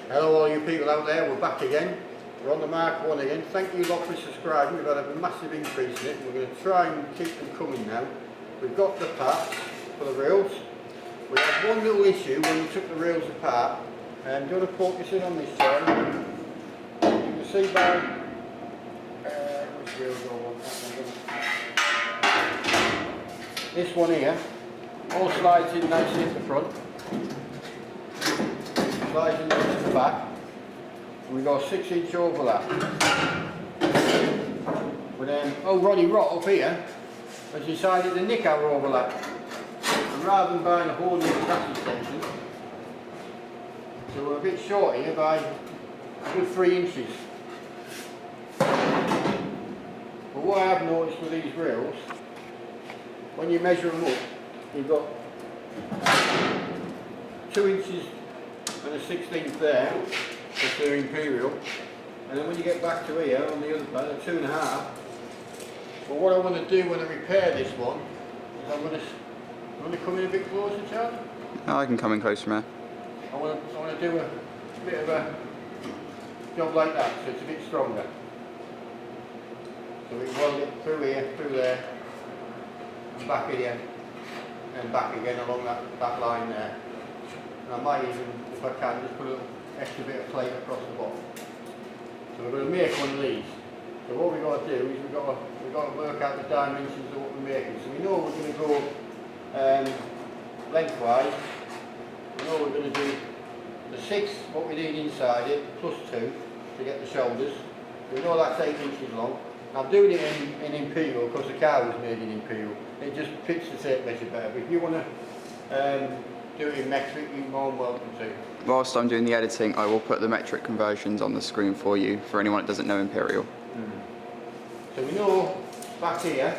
Hello all you people out there, we're back again. We're on the Mark 1 again. Thank you lot for subscribing. We've had a massive increase in it. We're going to try and keep them coming now. We've got the parts for the rails. We had one little issue when we took the rails apart. Do you want to focus in on this side? You can see by which rails are on? This one here all slides in nicely at the front. Slides in at the back. We've got a 6-inch overlap. But Roddy Rot up here has decided to nick our overlap. And rather than buying a whole new chassis section, so we're a bit short here by a good 3 inches. But what I have noticed with these rails, when you measure them up, you've got 2 inches and a 16th there, if they're imperial, and then when you get back to here on the other side, a 2.5. But what I want to do when I repair this one is I'm going to come in a bit closer, Charlie. Oh, I can come in closer, man. I want to do a bit of a job like that, so it's a bit stronger. So we weld it through here, through there, and back here, and back again along that line there. And I might even, if I can, just put a little extra bit of plate across the bottom. So we're going to make one of these. So what we've got to do is we've got to work out the dimensions of what we're making. So we know we're going to go lengthwise. We know we're going to do the 6, what we need inside it, plus 2 to get the shoulders. We know that's 8 inches long. I'm doing it in imperial because the car was made in imperial. It just fits the tape measure better. But if you want to do it in metric, you're more than welcome to. Whilst I'm doing the editing, I will put the metric conversions on the screen for you, for anyone that doesn't know imperial. So we know back here,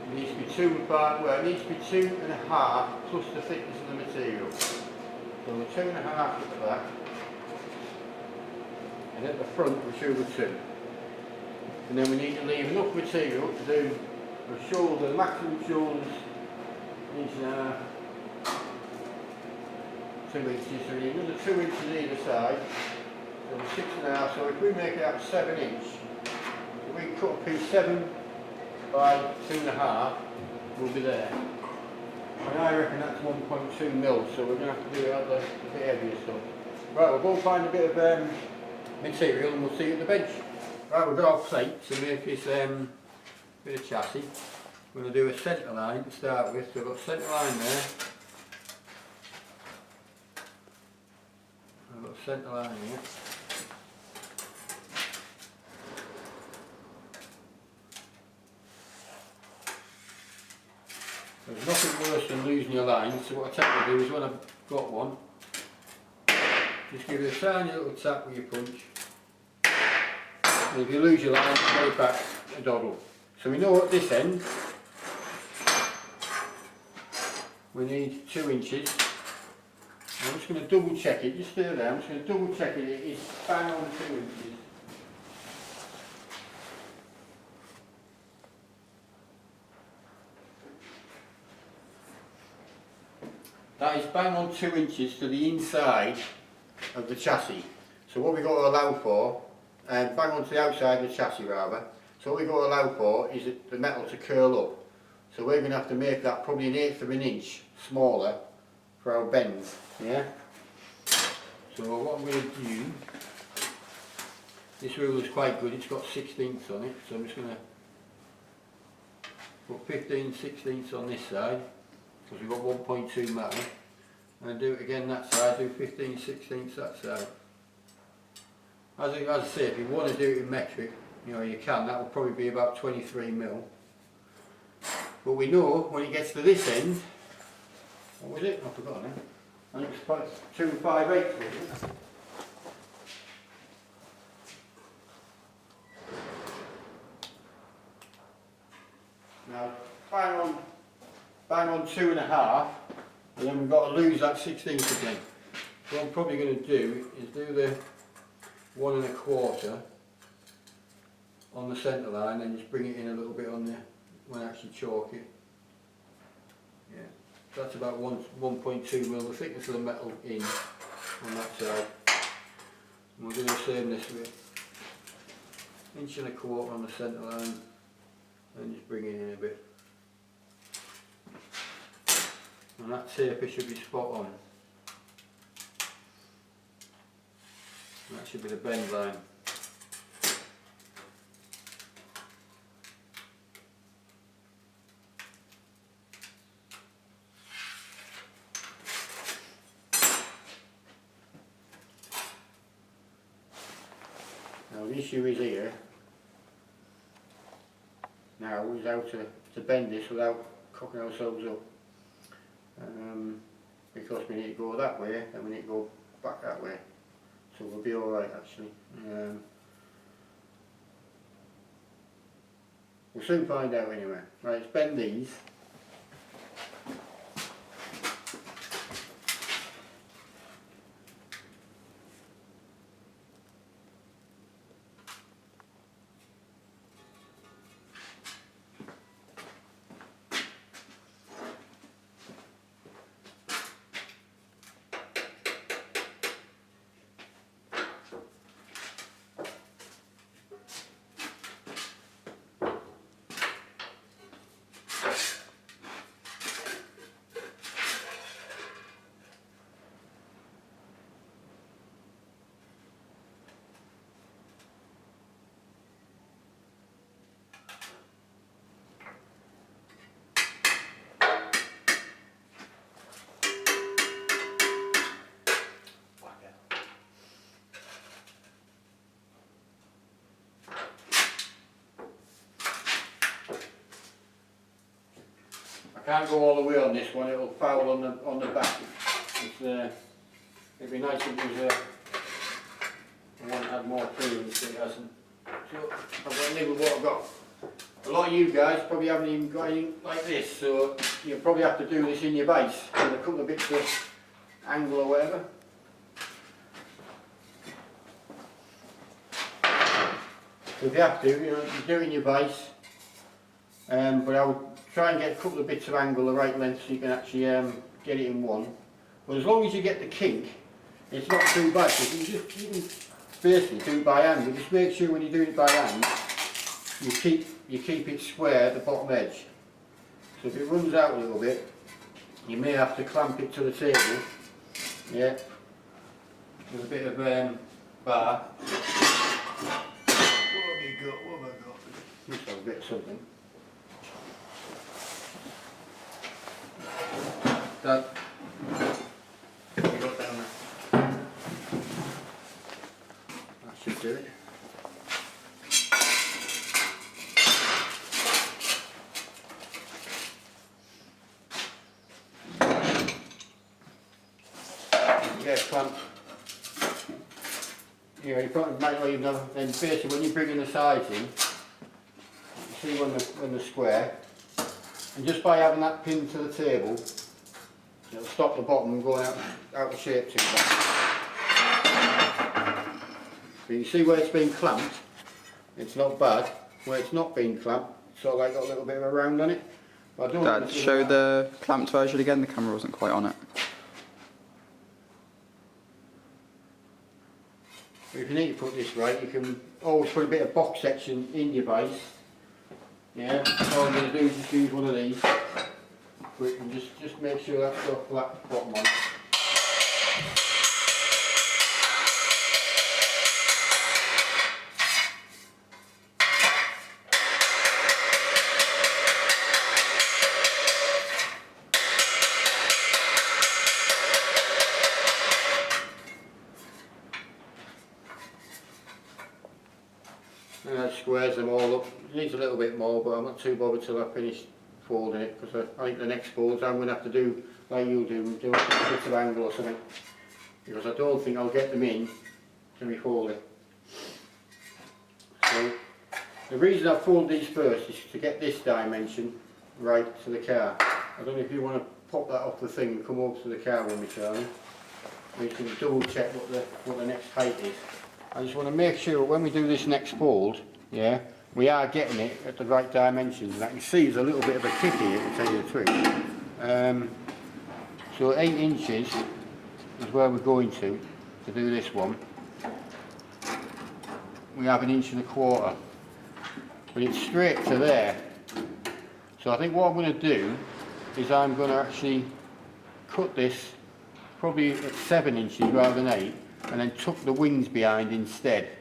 it needs to be 2.5, it needs to be 2.5 plus the thickness of the material. So we're 2.5 at the back, and at the front we're 2. And then we need to leave enough material to do the shoulder, the maximum shoulders, 2 inches, so we need another 2 inches either side, so we're 6.5, so if we make it up 7 inch, if we cut a piece 7 by 2.5, we'll be there. And I reckon that's 1.2 mil, so we're going to have to do it out the bit heavier stuff. Right, we'll go and find a bit of material and we'll see you at the bench. Right, we've got our plate to make this bit of chassis. We're going to do a centre line to start with, so we've got centre line there. I've got a centre line here. There's nothing worse than losing your line, so what I tend to do is when I've got one, just give it a tiny little tap with your punch. And if you lose your line, get it back a doddle. So we know at this end, we need 2 inches. I'm just going to double check it, just stay there, I'm just going to double check it, it is bang on 2 inches. That is bang on 2 inches to the inside of the chassis. So what we've got to allow for, bang on to the outside of the chassis rather, so what we've got to allow for is the metal to curl up. So we're going to have to make that probably 1/8 of an inch smaller for our bends, yeah? So what I'm going to do, this rule is quite good, it's got 16ths on it, so I'm just going to put 15/16 on this side, because we've got 1.2 metal, and do it again that side, do 15/16 that side. As I say, if you want to do it in metric, you know, you can, that will probably be about 23 mil. But we know when it gets to this end, what was it? I forgot now. I think it's 2.58. Now, bang on 2.5, and then we've got to lose that 16th again. What I'm probably going to do is do the 1.25 on the centre line and just bring it in a little bit on the, when I actually chalk it. Yeah. that's about 1.2 mil, the thickness of the metal in on that side. And we're doing the same this way. 1.25 inches on the centre line, and just bring it in a bit. And that taper should be spot on. And that should be the bend line. Now the issue is here, now is how to bend this without cocking ourselves up. Because we need to go that way and we need to go back that way. So we'll be alright actually. We'll soon find out anyway. Right, let's bend these. I can't go all the way on this one, it'll foul on the back. It'd be nice if it was I want to add more clearance, but it hasn't. So I've got to live with what I've got. A lot of you guys probably haven't even got anything like this, so you'll probably have to do this in your base with a couple of bits of angle or whatever. So if you have to, you do it in your base. But I would try and get a couple of bits of angle the right length so you can actually get it in one. But as long as you get the kink, it's not too bad. You can basically do it by hand, but just make sure when you're doing it by hand, you keep it square at the bottom edge. So if it runs out a little bit, you may have to clamp it to the table, yeah, with a bit of bar. What have you got? What have I got? Just have a bit of something. Dad, what have you got down there? That should do it. Yeah, clamp. Yeah, you probably might not even have, then basically when you're bringing the sides in, you see when they're square, and just by having that pin to the table, it'll stop the bottom from going out of shape too much. So you see where it's been clamped, it's not bad. Where it's not been clamped, it's sort of like got a little bit of a round on it. But I don't Dad, show the clamped version again, the camera wasn't quite on it. If you need to put this right, you can always put a bit of box section in your base. Yeah, all I'm going to do is just use one of these. Quick, and just make sure that's got a flat bottom on it. And that squares them all up. It needs a little bit more, but I'm not too bothered till I finish folding it, because I think the next folds I'm going to have to do like you do a bit of angle or something, because I don't think I'll get them in to be folded. So the reason I fold these first is to get this dimension right to the car. I don't know if you want to pop that off the thing and come over to the car with me, Charlie. We can double check what the next height is. I just want to make sure when we do this next fold, yeah, we are getting it at the right dimensions. And I can see there's a little bit of a kick here, to tell you the truth. So 8 inches is where we're going to do this one. We have 1.25 inches, but it's straight to there. So I think what I'm going to do is I'm going to actually cut this probably at 7 inches rather than 8, and then tuck the wings behind instead.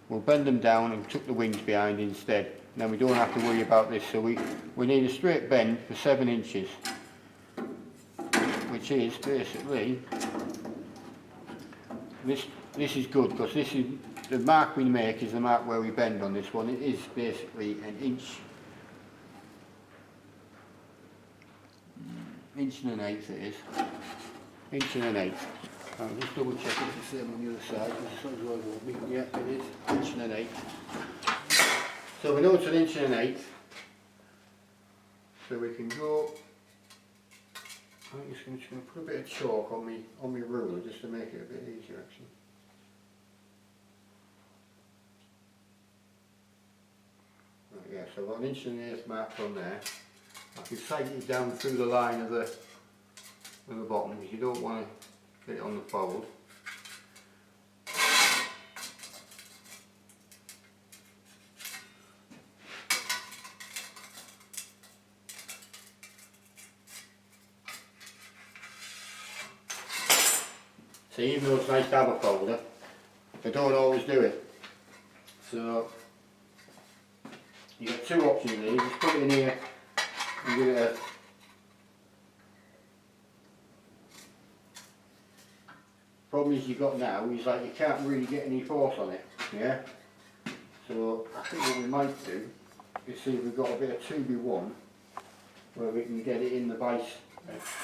We'll bend them down and tuck the wings behind instead. And then we don't have to worry about this. So we need a straight bend for 7 inches, which is basically, this is good because this is, the mark we make is the mark where we bend on this one. It is basically an inch and an eighth it is. Inch and an eighth. I'll just double check it's the same on the other side. Yeah, it is. Inch and an eighth. So we know it's an inch and an eighth. So we can go. I'm just going to put a bit of chalk on my ruler just to make it a bit easier actually. Right, yeah, so I've got 1 inch and an eighth mark on there. I can sight it down through the line of the bottom because you don't want to get it on the fold. So even though it's nice to have a folder, I don't always do it. So you've got 2 options here. You just put it in here and give it a problem is you've got now is like you can't really get any force on it, yeah? So I think what we might do is see if we've got a bit of 2B1 where we can get it in the vice.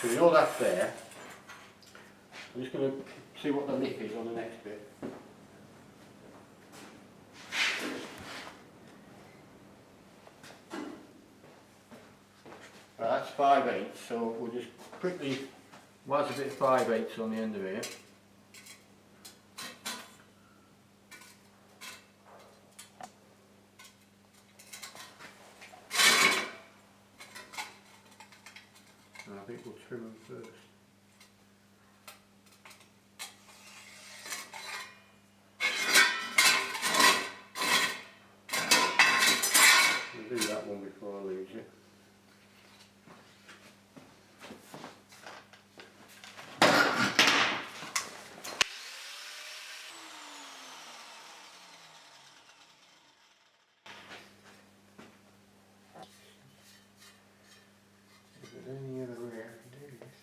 So we know that's there. I'm just going to see what the lip is on the next bit. Right, that's 5/8, so we'll just quickly waz a bit of 5/8 on the end of here. And I think we'll trim them first. We'll do that one before I lose it. If there's any other way I can do this.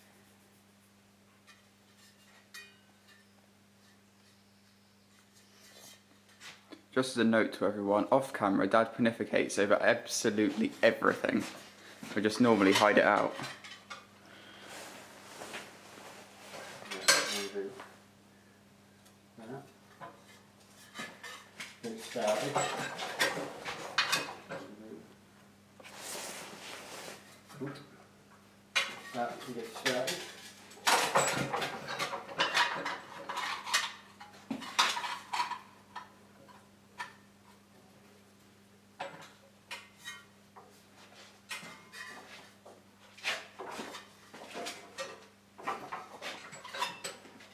Just as a note to everyone, off camera, Dad pontificates over absolutely everything. We just normally hide it out. Get started. That to get started.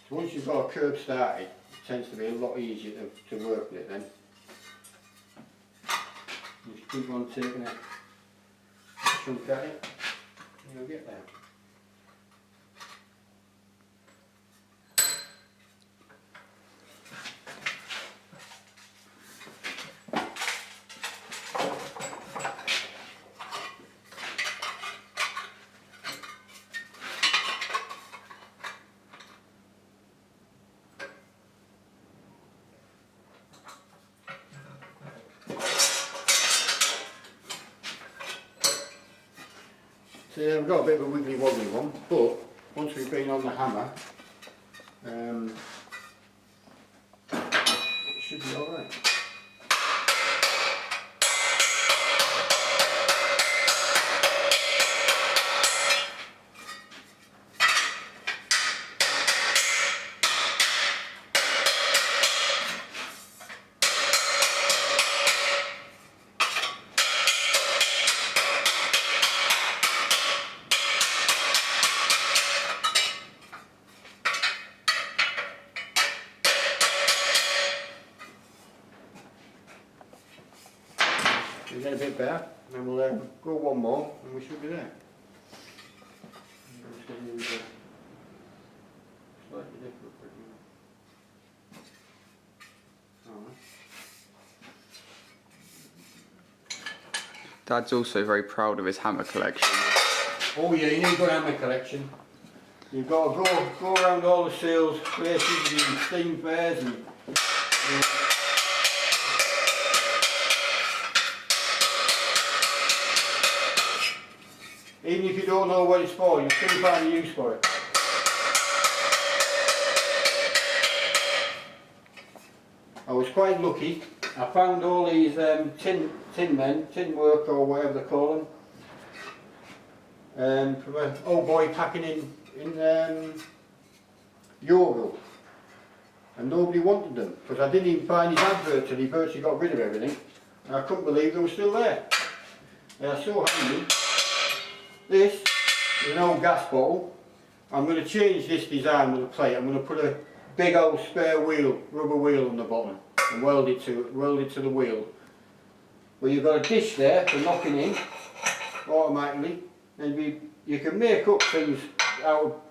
So once you've got a curve started, it tends to be a lot easier to work with it then. You just keep on taking a chunk at it, and you'll get there. So yeah, we've got a bit of a wiggly wobbly one, but once we've been on the hammer, it should be alright. We'll get a bit better, and then we'll go one more, and we should be there. I'm just going to use a slightly different one. Dad's also very proud of his hammer collection. Oh yeah, you need a good hammer collection. You've got to go around all the sales places and steam fairs and even if you don't know what it's for, you still find a use for it. I was quite lucky. I found all these tin work or whatever they call them, from an old boy packing in Yeovil, and nobody wanted them because I didn't even find his advert till he virtually got rid of everything, and I couldn't believe they were still there. They are so handy. This is an old gas bottle. I'm going to change this design with a plate. I'm going to put a big old spare wheel, rubber wheel on the bottom and weld it to the wheel. But you've got a dish there for knocking in automatically, and you can make up things out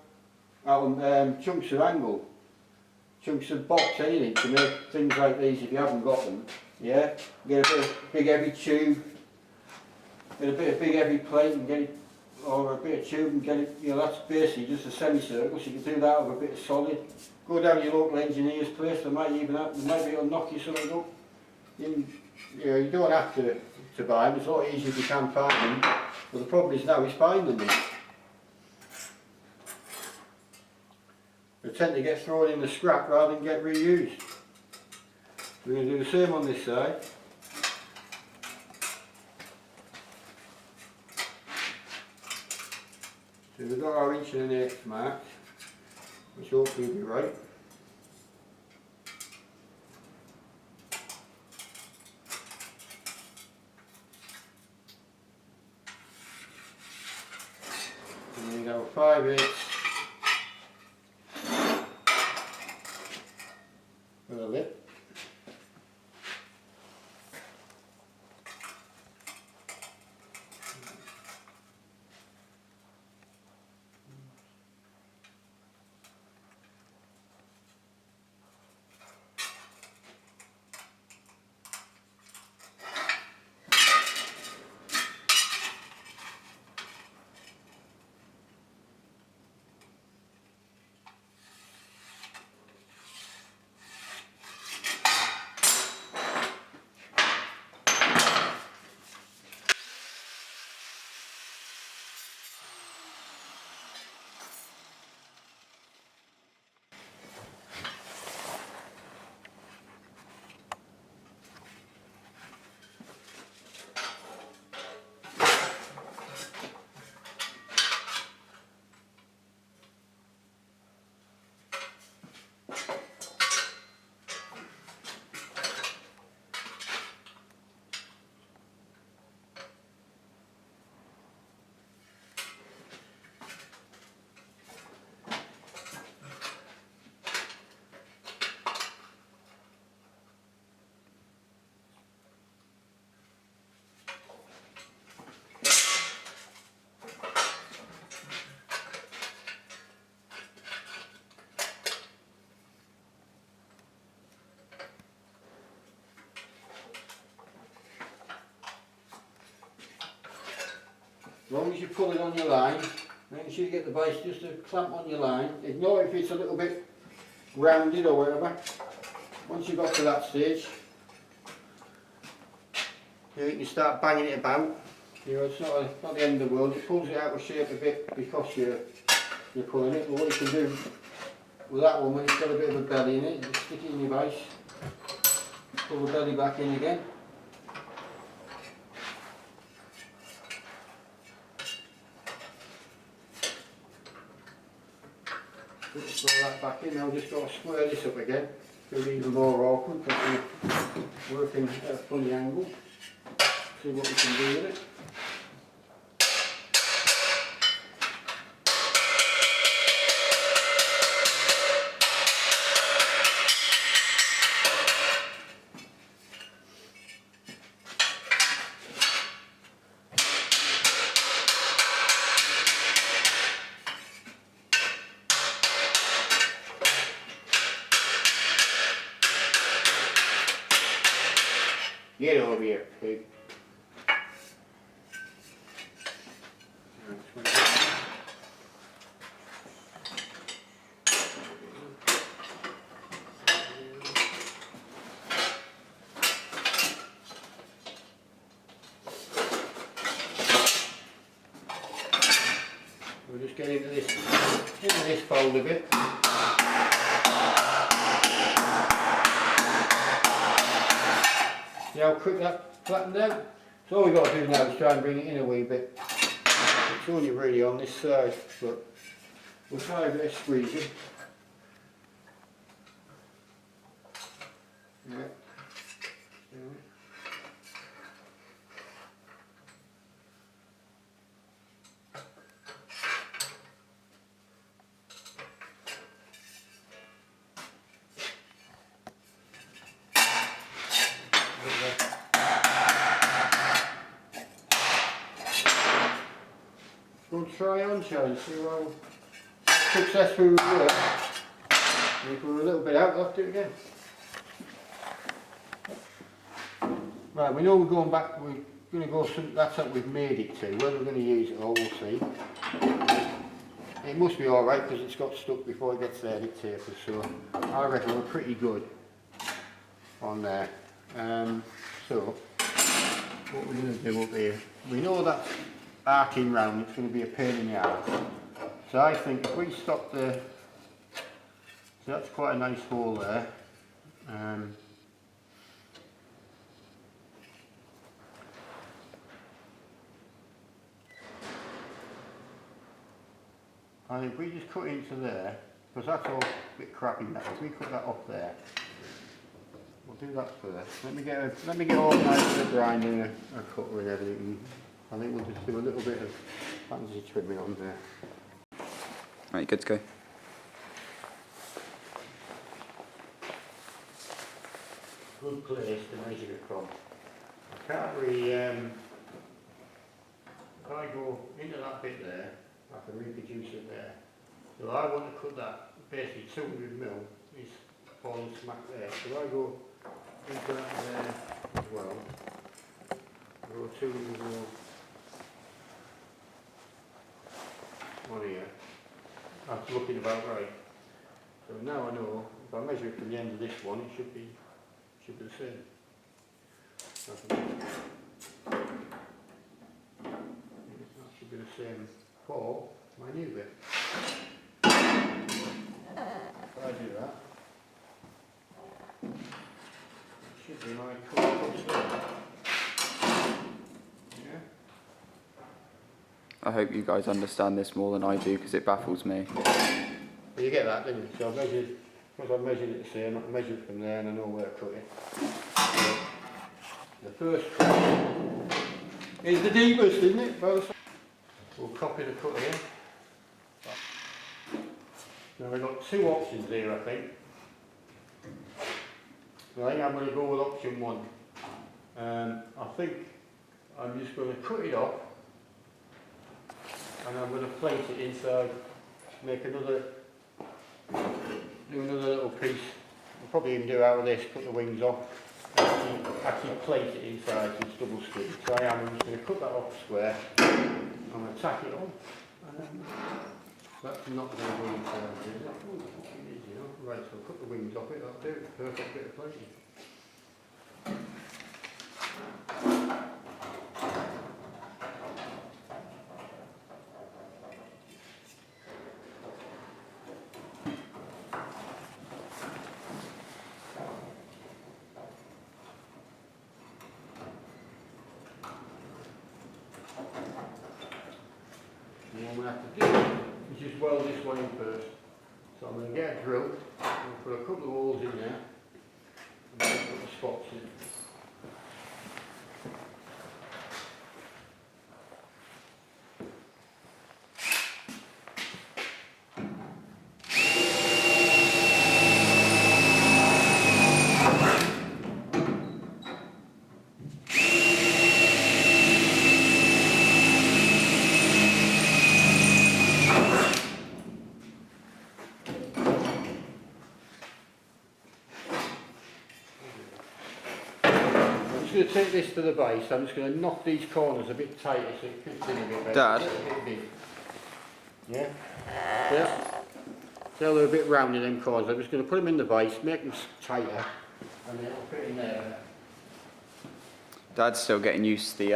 of chunks of angle, chunks of box, anything to make things like these if you haven't got them. Yeah, get a bit of big heavy tube, get a bit of big heavy plate and get it, or a bit of tube and get it, you know, that's basically just a semicircle, so you can do that with a bit of solid. Go down to your local engineer's place, they might be able to knock you something up. You know, you don't have to buy them, it's a lot easier if you can find them, but the problem is now is finding them. They tend to get thrown in the scrap rather than get reused. We're going to do the same on this side. So we've got our 1 1/8 marked, which hopefully will be right. And then we go 5/8 for the lip. As long as you pull it on your line, make sure you get the vice just to clamp on your line. Ignore if it's a little bit rounded or whatever. Once you've got to that stage, you can start banging it about. You know, it's not the end of the world. It pulls it out of shape a bit because you're pulling it. But what you can do with that one, when it's got a bit of a belly in it, just stick it in your vice, pull the belly back in again. Throw that back in. Now I've just got to square this up again. It'll be even more awkward because we're working at a funny angle. See what we can do with it. Get over here, pig. We'll just get into this fold a bit. See how quick that flattened out? So all we've got to do now is try and bring it in a wee bit. It's only really on this side, but we'll try a bit of squeezing. Yeah. We'll try on, shall we? See how successful we were. And if we're a little bit out, we'll have to do it again. Right, we know we're going back, we're going to go, that's what we've made it to. Whether we're going to use it all, we'll see. It must be alright because it's got stuck before it gets there, it tapers, so I reckon we're pretty good on there. So, what we're going to do up here, we know that arcing round, it's going to be a pain in the arse. So I think if we stop the, so that's quite a nice hole there. I think if we just cut into there, because that's all a bit crappy metal, if we cut that off there, we'll do that first. Let me get organised with a grinder and a cutter and everything. I think we'll just do a little bit of fancy trimming on there. Right, good to go. Good place to measure it from. I can't really, if I go into that bit there, I can reproduce it there. So I want to cut that, basically 200 mil is falling smack there. So I go into that there as well. I go 200 mil on here. That's looking about right. So now I know if I measure it from the end of this one, it should be the same. That should be the same for my new bit. If I do that, it should be my cut. Yeah. I hope you guys understand this more than I do because it baffles me. Well, you get that, don't you? So because I've measured it the same, I can measure it from there and I know where to cut it. So the first cut is the deepest, isn't it? We'll copy the cut here. Now we've got two options here, I think. So I think I'm going to go with option one. I think I'm just going to cut it off and I'm going to plate it inside, make another, do another little piece. I'll probably even do out of this, cut the wings off, actually plate it inside so it's double stitched. So I'm just going to cut that off square, I'm going to tack it on. That's not going to go inside, is it? Oh, it is, you know. Right, so I'll cut the wings off it, that'll do it. Perfect bit of plating. And what we have to do is just weld this one in first. So I'm going to get a drill, and put a couple of holes in there, and then put the spots in. just going to take this to the base. I'm just going to knock these corners a bit tighter so it fits in a bit better. Dad? A little bit big. Yeah? Yeah? So they're a bit round in them corners. I'm just going to put them in the base, make them tighter, and then it'll fit in there. Dad's still getting used to the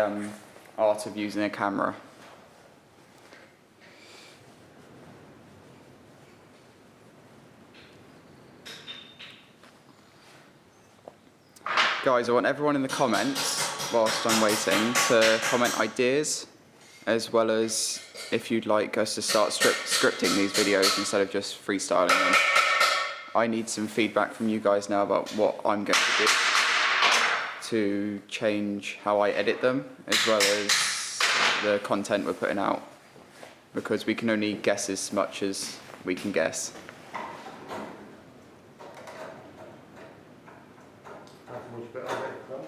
art of using a camera. Guys, I want everyone in the comments, whilst I'm waiting, to comment ideas, as well as if you'd like us to start scripting these videos instead of just freestyling them. I need some feedback from you guys now about what I'm going to do to change how I edit them, as well as the content we're putting out, because we can only guess as much as we can guess. That's much better, right?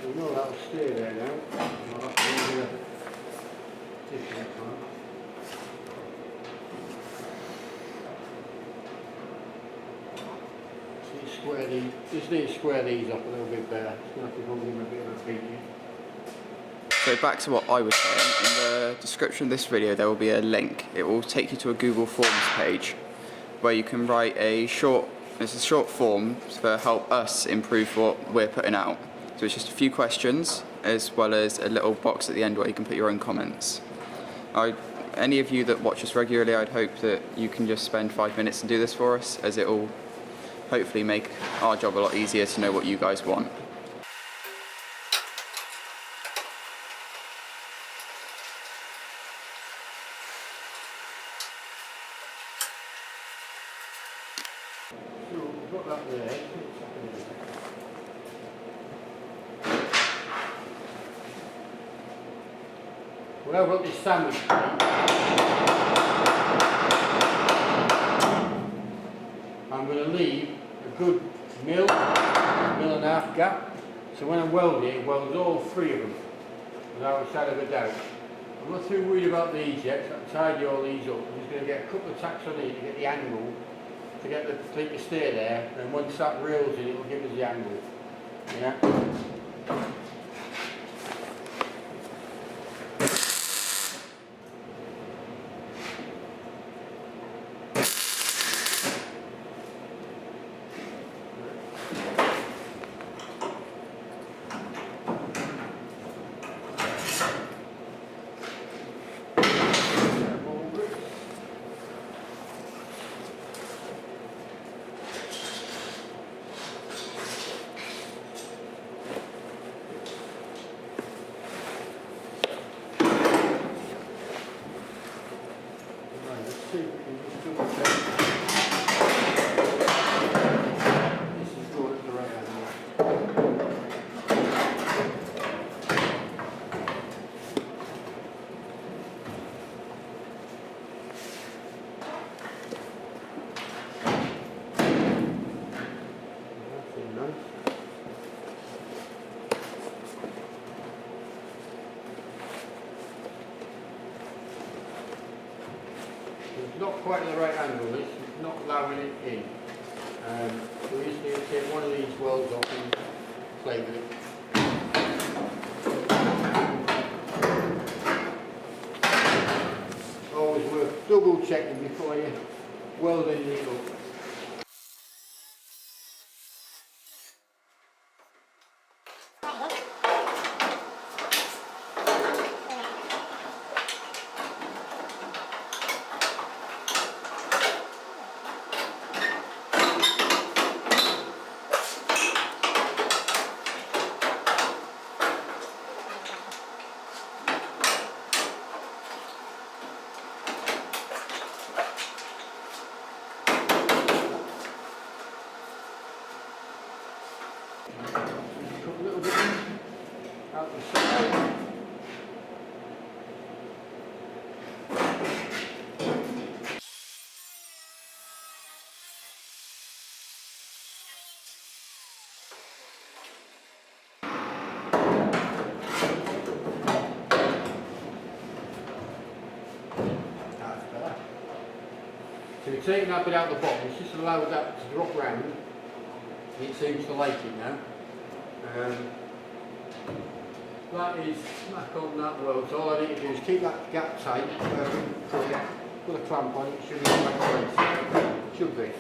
You know that'll stay there now. I'll have to do a different one. Just need to square these up a little bit better. Just going to have to go and give them a bit of a beating. So back to what I was saying, in the description of this video there will be a link. It will take you to a Google Forms page where you can write it's a short form to help us improve what we're putting out. So it's just a few questions, as well as a little box at the end where you can put your own comments. Any of you that watch us regularly, I'd hope that you can just spend 5 minutes and do this for us, as it will hopefully make our job a lot easier to know what you guys want. So we've got that there. Well, I've got this sandwich plate. I'm going to leave a good mil and a half gap. So when I'm welding it welds all three of them, without a shadow of a doubt. I'm not too worried about these yet, so I'll tidy all these up. I'm just going to get a couple of tacks on these to get the angle, to get the plate to stay there, and once that rails in, it will give us the angle. Yeah? It's not quite at the right angle, it's not allowing it in. So we just need to take one of these welds off and play with it. Always worth double checking before you weld anything up. So we're taking that bit out the bottom, it's just allowed that to drop round. It seems to like it now. That is smack on that weld, so all I need to do is keep that gap tight, put a clamp on it, it should be in the right place. Should be.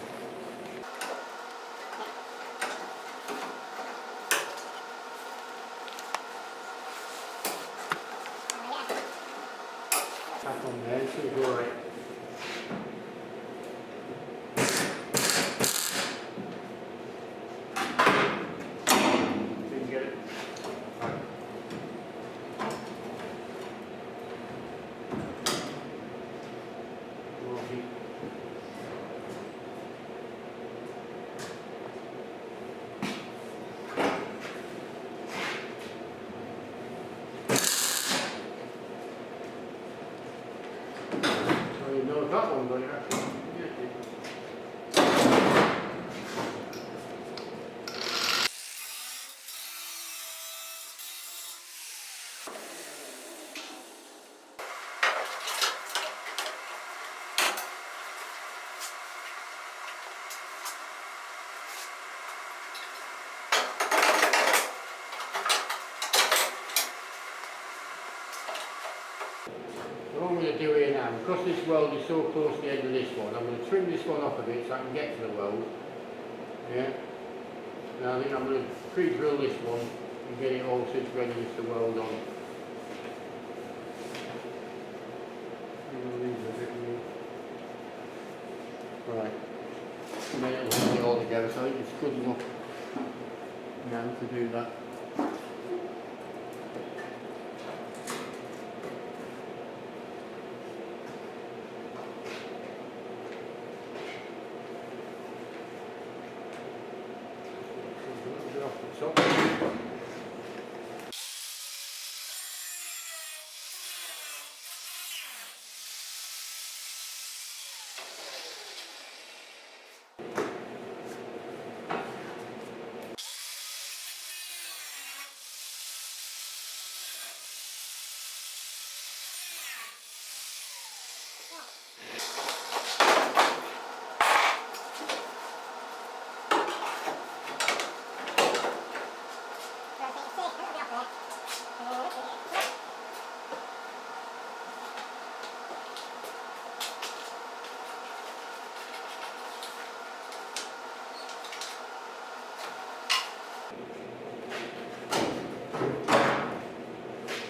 Back on there, it should go right. Didn't get it. Right. Okay. So you know that one, but you actually get it. So what I'm going to do here now, because this weld is so close to the end of this one, I'm going to trim this one off a bit so I can get to the weld. Yeah. Now I think I'm going to pre-drill this one and get it all so it's ready to weld on. Right. And then it'll hold it all together, so I think it's good enough now to do that. Off the top.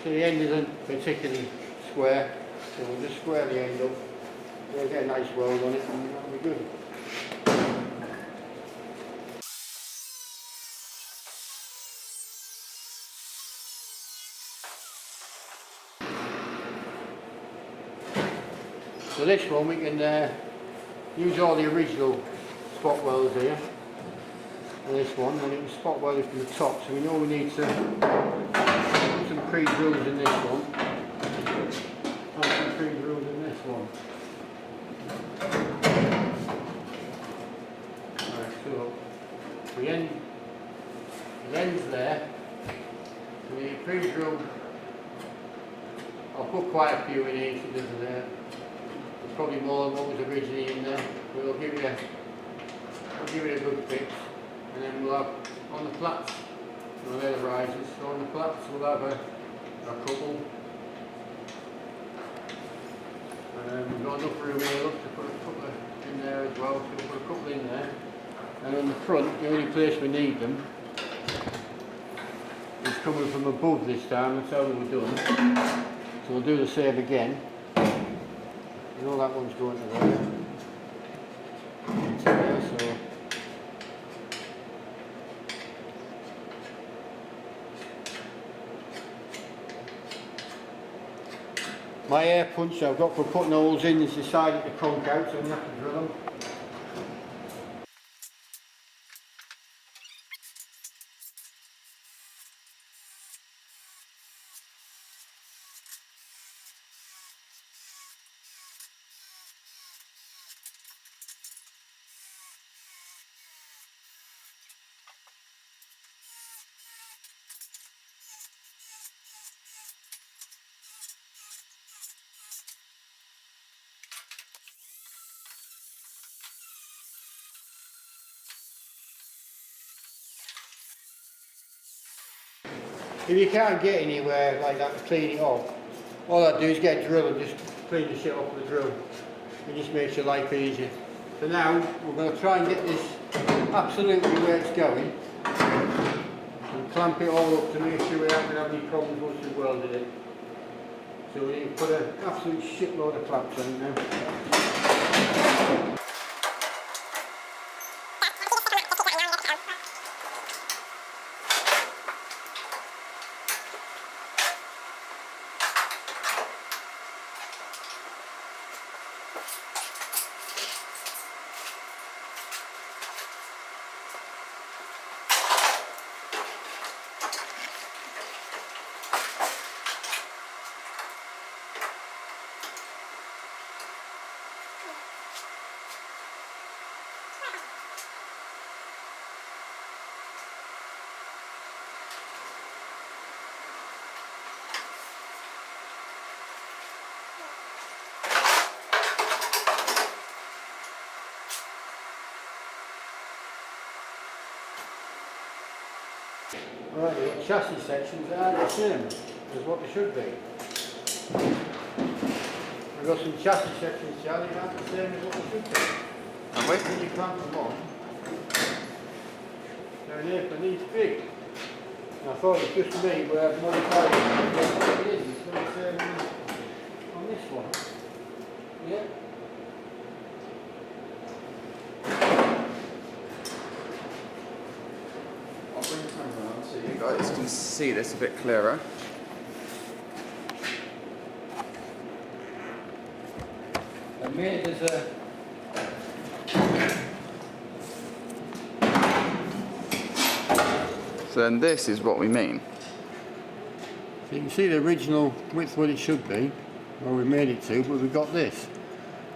So the end isn't particularly square, so we'll just square the end up. We'll get a nice weld on it and that'll be good. So this one we can use all the original spot welds here. And this one, and it was spot welded from the top, so we know we need to put some pre-drills in this one. And some pre-drills in this one. Right, so the end's there. So the pre-drill, I'll put quite a few in each, so there's there's probably more than what was originally in there, but I'll give it a good fix. And then we'll have on the flats, they're the risers, so on the flats we'll have a couple. And we've got enough room here to put a couple in there as well, so we'll put a couple in there. And on the front, the only place we need them is coming from above this time, that's how they were done. So we'll do the same again. You know that one's going to there. Into there, so. My air punch I've got for putting holes in is decided to conk out, so I'm going to have to drill them. If you can't get anywhere like that to clean it off, all I do is get a drill and just clean the shit off with a drill. It just makes your life easier. So now we're going to try and get this absolutely where it's going and clamp it all up to make sure we aren't going to have any problems once we've welded it. So we need to put an absolute shitload of clamps on it now. Right, we've got chassis sections that are the same as what they should be. We've got some chassis sections, Charlie, that aren't the same as what they should be. And wait. When you clamp them on, they're an eighth an inch big. And I thought it was just me where I've modified it. But it is, it's going to be the same on this one. Yeah. I'll bring the camera on so you guys can see this a bit clearer. I made it as a So then this is what we mean. So you can see the original width what it should be, or we made it to, but we've got this.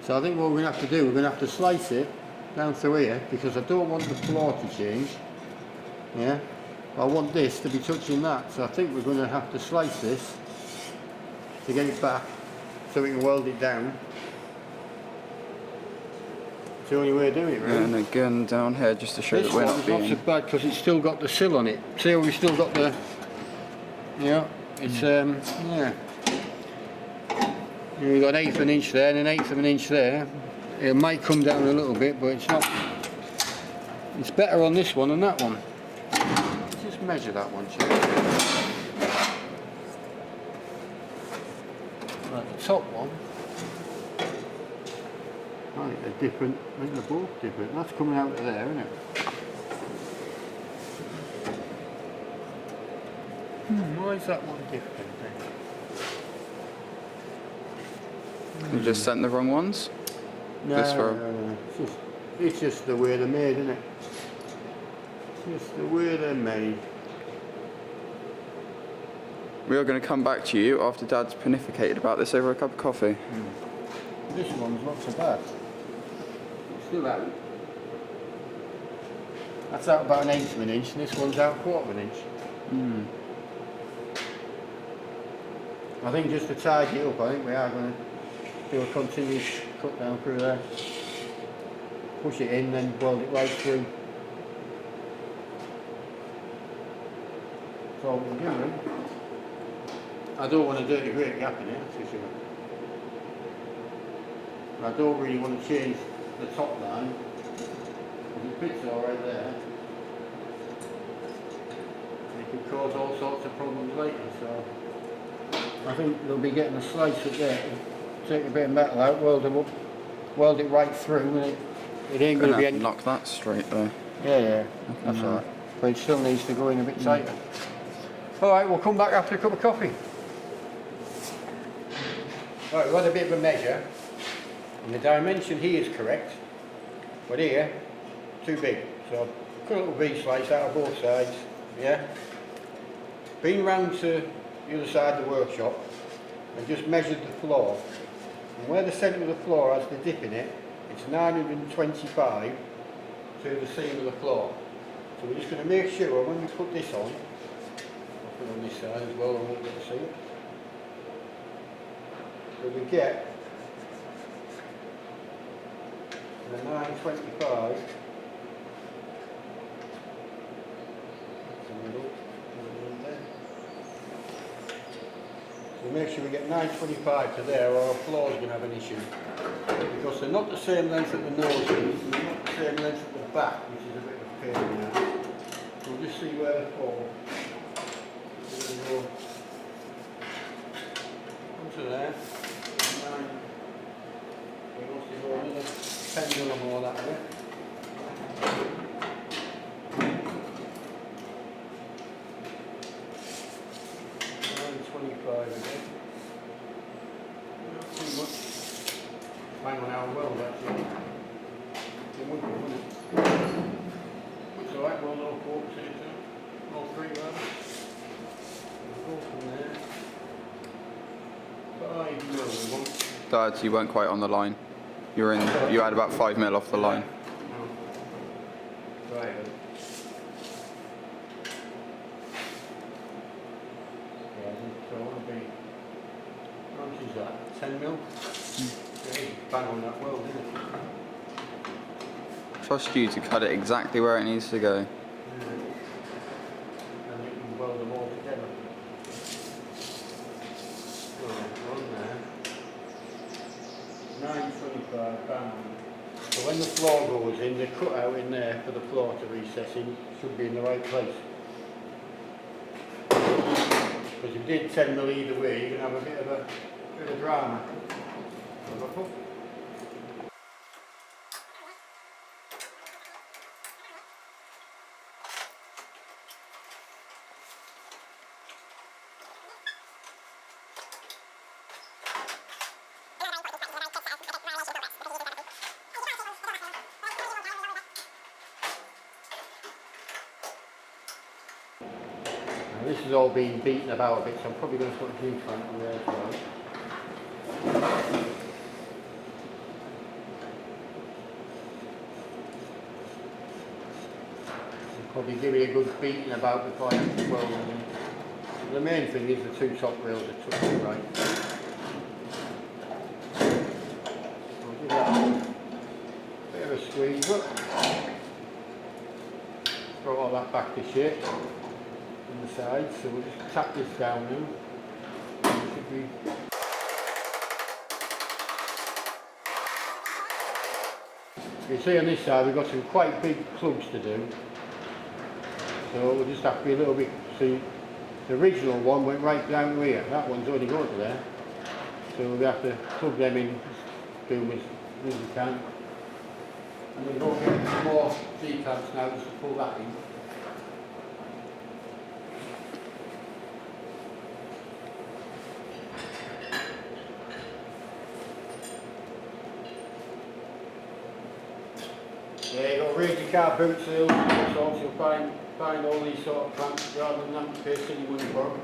So I think what we're going to have to do, we're going to have to slice it down through here, because I don't want the floor to change. Yeah, I want this to be touching that, so I think we're going to have to slice this to get it back, so we can weld it down. It's the only way of doing it, really. And again down here just to show This that we're not one's not so being... bad because it's still got the sill on it. See how we've still got the, yeah, it's yeah. We've got 1/8 of an inch there and 1/8 of an inch there. It might come down a little bit, but it's not. It's better on this one than that one. Let's just measure that one, check. Right, the top one. I think they're different. I think they're both different. That's coming out of there, isn't it? Why is that one different then? You just sent the wrong ones? No, This row? no. It's just the way they're made, isn't it? It's just the way they're made. We are going to come back to you after Dad's panificated about this over a cup of coffee. This one's not so bad. It's still out. That's out about 1/8 of an inch, and this one's out 1/4 of an inch. I think just to tidy it up, I think we are going to do a continuous cut down through there. Push it in, then weld it right through. That's all we're doing. I don't want a dirty great gap in it, that's for sure. I don't really want to change the top line, because it fits all right there. It could cause all sorts of problems later, so I think they'll be getting a slice up there. Take a bit of metal out, weld them up, weld it right through, and it ain't going to be any... knock that straight though. Yeah, that's alright. But it still needs to go in a bit tighter. Alright, we'll come back after a cup of coffee. Right, we've had a bit of a measure, and the dimension here is correct, but here, too big. So I've cut a little V-slice out of both sides, yeah? Been round to the other side of the workshop, and just measured the floor. And where the centre of the floor has the dip in it, it's 925 to the seam of the floor. So we're just going to make sure when we put this on, I'll put it on this side as well, I won't get to see it. So we get the 925 the middle, and there. make sure we get 925 to there or our floor's going to have an issue. Because they're not the same length at the nose is, and they're not the same length at the back, which is a bit of a pain in the ass. We'll just see where they fall. There we go. Onto there. 9. We must have got another 10 mil or more that way. 925 again. Not too much. Bang on our weld actually. It would be, wouldn't it? It's alright, we'll all focus into it. All 3 rounds. We'll go from there. 5 mil we want. Dad, you weren't quite on the line. You had about 5 mil off the line. No. Right. So it would be, how much is that? 10 mil? Yeah, bang on that weld, isn't it? Trust you to cut it exactly where it needs to go. Yeah. And you can weld them all together. So, on there. 925 bang on. So when the floor goes in, the cutout in there for the floor to recess in should be in the right place. Because if you did 10 mil either way, you're going to have a bit of drama. This has all been beaten about a bit, so I'm probably going to put a huge fan on there as well. I'll probably give it a good beating about before I have to weld them in. The main thing is the 2 top rails are touching right. I'll give that a bit of a squeeze up. Throw all that back to shape. On the side, so we'll just tap this down now. It should be. You see on this side we've got some quite big plugs to do, so we'll just have to be a little bit. See, the original one went right down here. That one's only going to there, so we'll have to plug them in, do as we can, and we'll go get some more C-clamps now just to pull that in. Yeah, you've got to read your car boot seals and sorts, you'll find all these sort of clamps rather than having to pay silly money for them.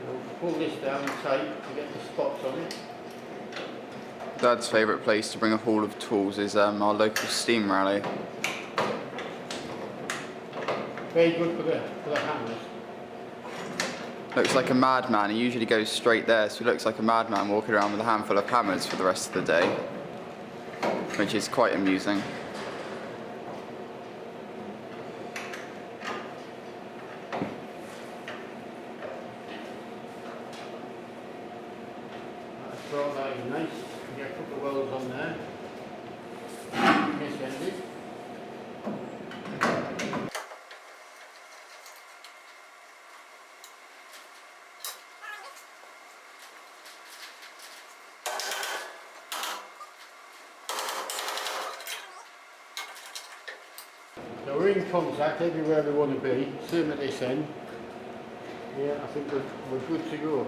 We'll pull this down tight to get the spots on it. Dad's favourite place to bring a haul of tools is our local steam rally. Very good for the hammers. Looks like a madman. He usually goes straight there, so he looks like a madman walking around with a handful of hammers for the rest of the day, which is quite amusing. That's brought that in nice. You get a couple of welds on there. This ended. So we're in contact everywhere we want to be, same at this end. Yeah, I think we're good to go.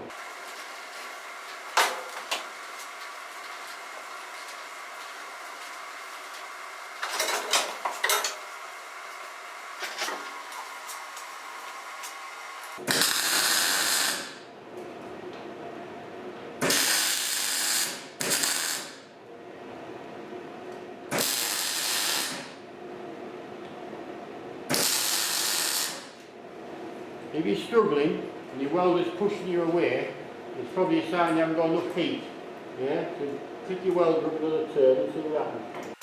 If you're struggling and your welder's pushing you away, it's probably a sign you haven't got enough heat. Yeah? So take your welder up another turn and see what happens.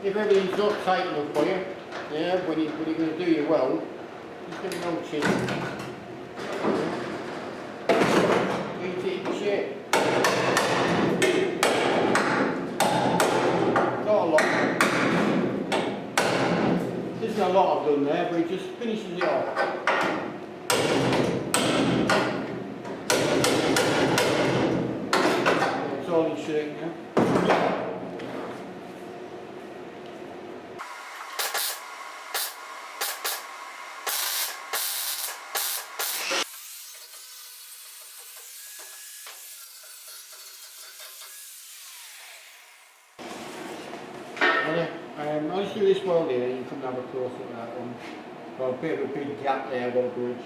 if everything's not tight enough for you, yeah, when you're going to do your weld, just give it no chin. Beat it into shape. Not a lot. There's not a lot I've done there, but it just finishes it off. It's all in shape now. I'll just do this weld here and you can have a close look at that one. Got a bit of a big gap there, got a bridge.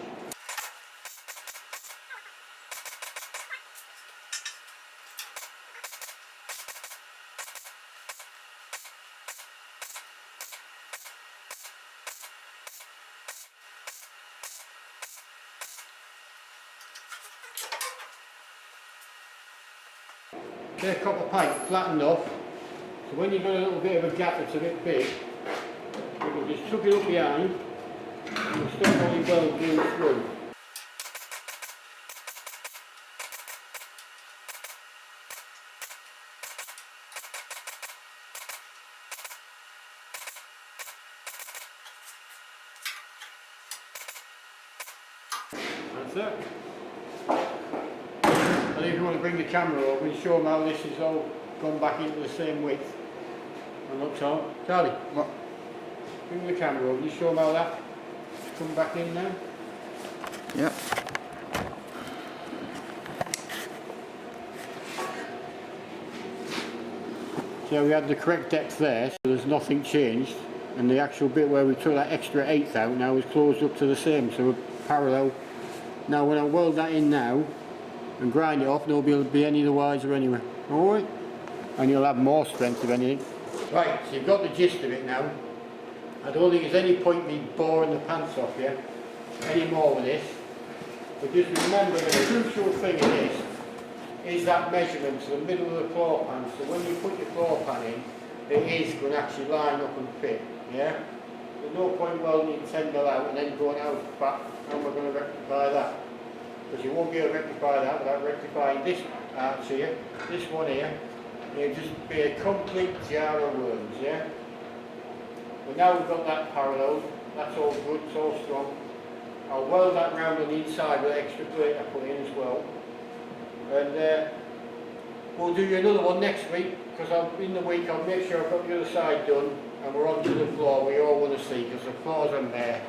Okay, copper pipe flattened off. So when you've got a little bit of a gap that's a bit big, you can just tuck it up behind and you'll stop all your weld going through. That's it. And if you want to bring the camera over and show them how this is all gone back into the same width. And look, Charlie, what? Bring the camera over and show them how that come back in now. Yep. So we had the correct depth there, so there's nothing changed, and the actual bit where we took that extra 1/8 out now is closed up to the same, so we're parallel. Now when I weld that in now and grind it off, nobody will be any the wiser anyway. Alright? And you'll have more strength if anything. Right, so you've got the gist of it now. I don't think there's any point me boring the pants off you any more with this. But just remember the crucial thing in this is that measurement to the middle of the floor pan. So when you put your floor pan in, it is going to actually line up and fit. Yeah? There's no point welding it 10 mil out and then going out back. How am I going to rectify that? Because you won't be able to rectify that without rectifying this arch here, this one here. It'll just be a complete jar of worms, yeah? But now we've got that parallel, that's all good, it's all strong. I'll weld that round on the inside with the extra plate I put in as well. And we'll do another one next week, because in the week I'll make sure I've got the other side done and we're onto the floor we all want to see, because the floor's on there.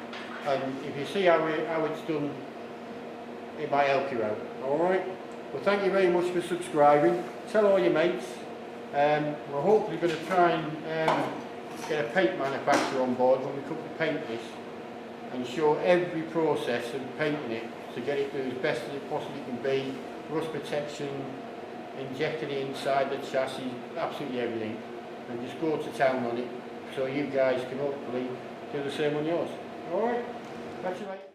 And if you see how it's done, it might help you out. Alright? Well, thank you very much for subscribing. Tell all your mates. We're hopefully going to try and get a paint manufacturer on board when we come to paint this and show every process of painting it to get it to as best as it possibly can be. Rust protection, injecting it inside the chassis, absolutely everything. And just go to town on it so you guys can hopefully do the same on yours. Alright? Catch you later.